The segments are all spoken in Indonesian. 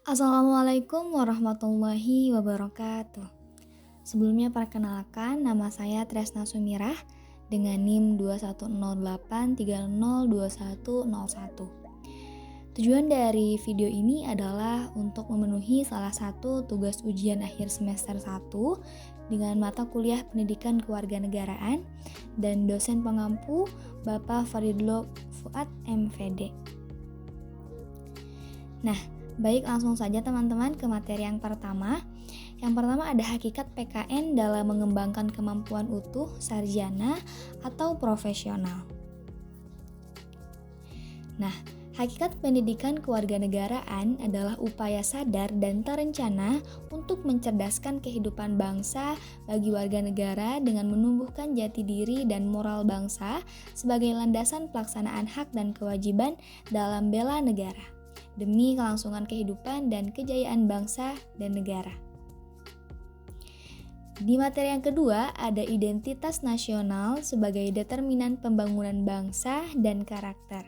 Assalamualaikum warahmatullahi wabarakatuh. Sebelumnya perkenalkan, nama saya Tresna Sumirah dengan NIM 2108302101. Tujuan dari video ini adalah untuk memenuhi salah satu tugas ujian akhir semester 1 dengan mata kuliah Pendidikan Kewarganegaraan dan dosen pengampu Bapak Faridlo Fuad MVD. Nah, baik, langsung saja teman-teman ke materi yang pertama. Yang pertama ada hakikat PKN dalam mengembangkan kemampuan utuh, sarjana, atau profesional. Nah, hakikat pendidikan kewarganegaraan adalah upaya sadar dan terencana untuk mencerdaskan kehidupan bangsa bagi warga negara dengan menumbuhkan jati diri dan moral bangsa sebagai landasan pelaksanaan hak dan kewajiban dalam bela negara, demi kelangsungan kehidupan dan kejayaan bangsa dan negara. Di materi yang kedua, ada identitas nasional sebagai determinan pembangunan bangsa dan karakter.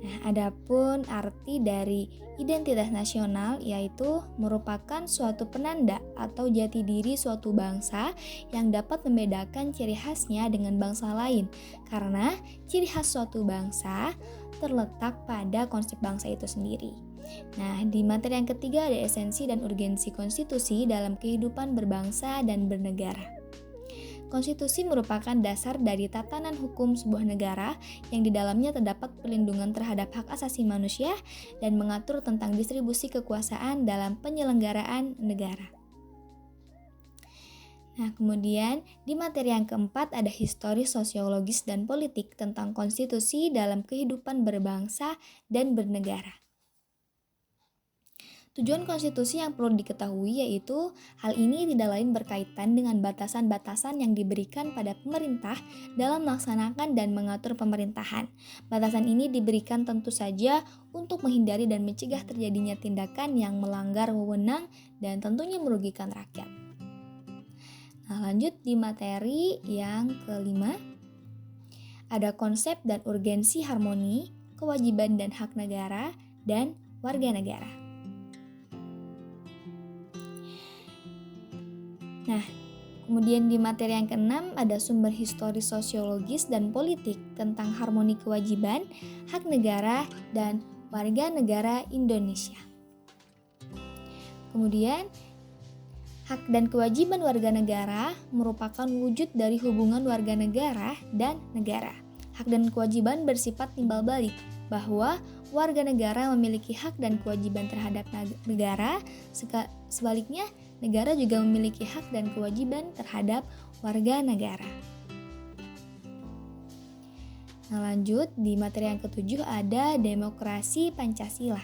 Nah, adapun arti dari identitas nasional yaitu merupakan suatu penanda atau jati diri suatu bangsa yang dapat membedakan ciri khasnya dengan bangsa lain, karena ciri khas suatu bangsa terletak pada konsep bangsa itu sendiri. Nah, di materi yang ketiga ada esensi dan urgensi konstitusi dalam kehidupan berbangsa dan bernegara. Konstitusi merupakan dasar dari tatanan hukum sebuah negara yang di dalamnya terdapat perlindungan terhadap hak asasi manusia dan mengatur tentang distribusi kekuasaan dalam penyelenggaraan negara. Nah, kemudian di materi yang keempat ada histori sosiologis dan politik tentang konstitusi dalam kehidupan berbangsa dan bernegara. Tujuan konstitusi yang perlu diketahui yaitu hal ini tidak lain berkaitan dengan batasan-batasan yang diberikan pada pemerintah dalam melaksanakan dan mengatur pemerintahan. Batasan ini diberikan tentu saja untuk menghindari dan mencegah terjadinya tindakan yang melanggar wewenang dan tentunya merugikan rakyat. Nah, lanjut di materi yang kelima, ada konsep dan urgensi harmoni, kewajiban dan hak negara, dan warga negara. Nah, kemudian di materi yang keenam ada sumber historis sosiologis dan politik tentang harmoni kewajiban, hak negara, dan warga negara Indonesia. Kemudian, hak dan kewajiban warga negara merupakan wujud dari hubungan warga negara dan negara. Hak dan kewajiban bersifat timbal balik, bahwa warga negara memiliki hak dan kewajiban terhadap negara, sebaliknya negara juga memiliki hak dan kewajiban terhadap warga negara. Nah, lanjut di materi yang ketujuh ada demokrasi Pancasila.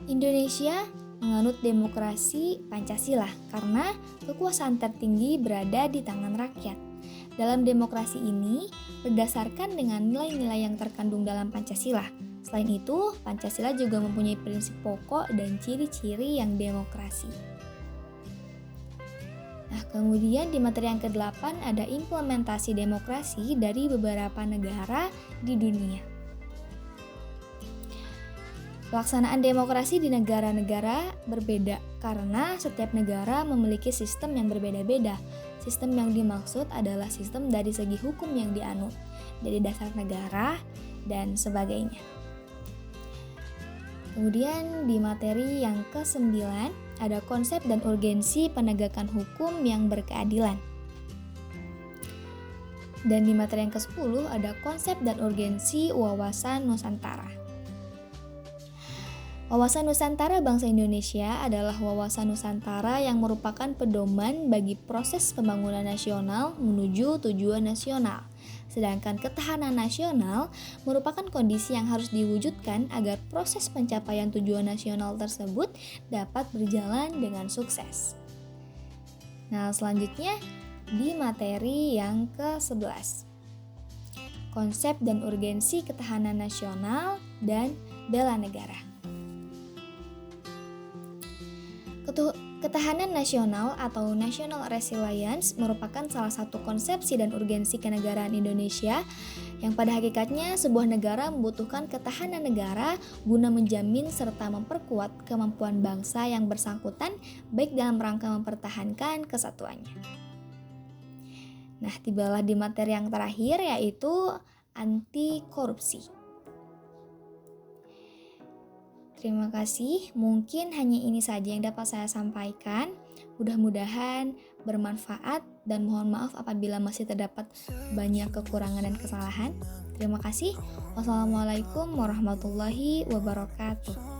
Indonesia menganut demokrasi Pancasila karena kekuasaan tertinggi berada di tangan rakyat. Dalam demokrasi ini berdasarkan dengan nilai-nilai yang terkandung dalam Pancasila. Selain itu, Pancasila juga mempunyai prinsip pokok dan ciri-ciri yang demokrasi. Nah, kemudian di materi yang ke-8 ada implementasi demokrasi dari beberapa negara di dunia. Pelaksanaan demokrasi di negara-negara berbeda karena setiap negara memiliki sistem yang berbeda-beda. Sistem yang dimaksud adalah sistem dari segi hukum yang dianut, dari dasar negara, dan sebagainya. Kemudian di materi yang ke-9 ada konsep dan urgensi penegakan hukum yang berkeadilan. Dan di materi yang ke-10 ada konsep dan urgensi wawasan Nusantara. Wawasan Nusantara bangsa Indonesia adalah wawasan Nusantara yang merupakan pedoman bagi proses pembangunan nasional menuju tujuan nasional. Sedangkan ketahanan nasional merupakan kondisi yang harus diwujudkan agar proses pencapaian tujuan nasional tersebut dapat berjalan dengan sukses. Nah, selanjutnya di materi yang ke-11. Konsep dan urgensi ketahanan nasional dan bela negara. Ketahanan nasional atau national resilience merupakan salah satu konsepsi dan urgensi kenegaraan Indonesia yang pada hakikatnya sebuah negara membutuhkan ketahanan negara guna menjamin serta memperkuat kemampuan bangsa yang bersangkutan baik dalam rangka mempertahankan kesatuannya. Nah, tibalah di materi yang terakhir yaitu anti korupsi. Terima kasih, mungkin hanya ini saja yang dapat saya sampaikan. Mudah-mudahan bermanfaat dan mohon maaf apabila masih terdapat banyak kekurangan dan kesalahan. Terima kasih. Wassalamualaikum warahmatullahi wabarakatuh.